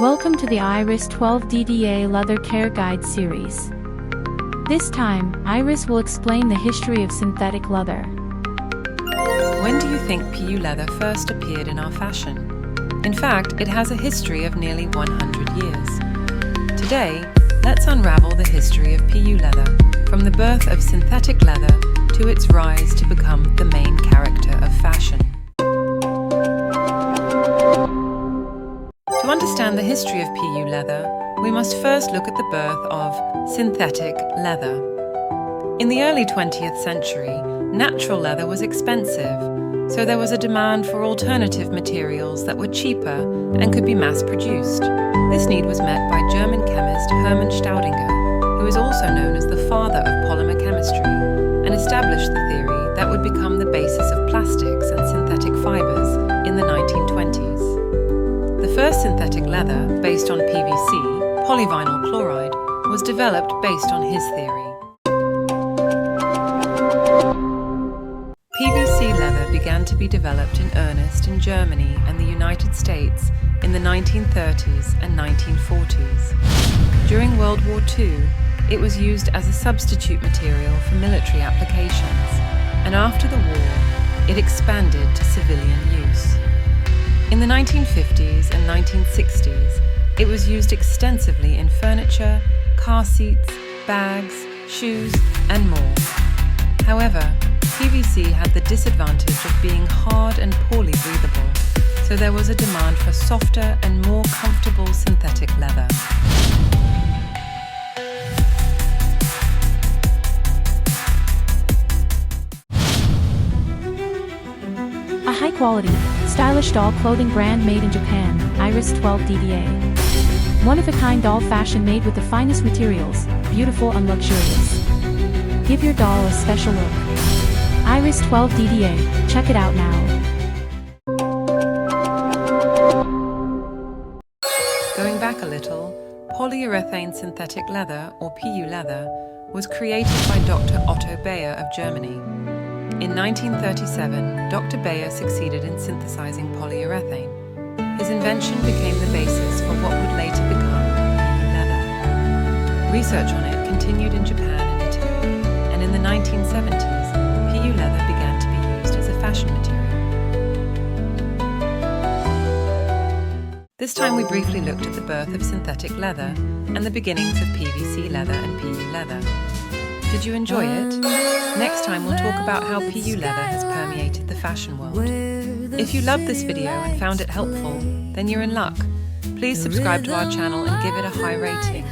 Welcome to the Iris 12 DDA Leather Care Guide series. This time, Iris will explain the history of synthetic leather. When do you think PU leather first appeared in our fashion? In fact, it has a history of nearly 100 years. Today, let's unravel the history of PU leather, from the birth of synthetic leather to its rise to become the main character of fashion. To understand the history of PU leather, we must first look at the birth of synthetic leather. In the early 20th century, natural leather was expensive, so there was a demand for alternative materials that were cheaper and could be mass-produced. This need was met by German chemist Hermann Staudinger, who is also known as the father of polymer chemistry, and established the theory that would become the basis of plastics and synthetic fibers in the 1920s. The first synthetic leather, based on PVC, polyvinyl chloride, was developed based on his theory. PVC leather began to be developed in earnest in Germany and the United States in the 1930s and 1940s. During World War II, it was used as a substitute material for military applications, and after the war, it expanded to civilian use. In the 1950s and 1960s, it was used extensively in furniture, car seats, bags, shoes, and more. However, PVC had the disadvantage of being hard and poorly breathable, so there was a demand for softer and more comfortable synthetic leather. A high-quality, stylish doll clothing brand made in Japan, Iris 12 DDA. One-of-a-kind doll fashion made with the finest materials, beautiful and luxurious. Give your doll a special look. Iris 12 DDA, check it out now. Going back a little, polyurethane synthetic leather, or PU leather, was created by Dr. Otto Bayer of Germany. In 1937, Dr. Bayer succeeded in synthesizing polyurethane. His invention became the basis for what would later become PU leather. Research on it continued in Japan and Italy, and in the 1970s, PU leather began to be used as a fashion material. This time we briefly looked at the birth of synthetic leather and the beginnings of PVC leather and PU leather. Did you enjoy it? Next time we'll talk about how PU leather has permeated the fashion world. If you loved this video and found it helpful, then you're in luck. Please subscribe to our channel and give it a high rating.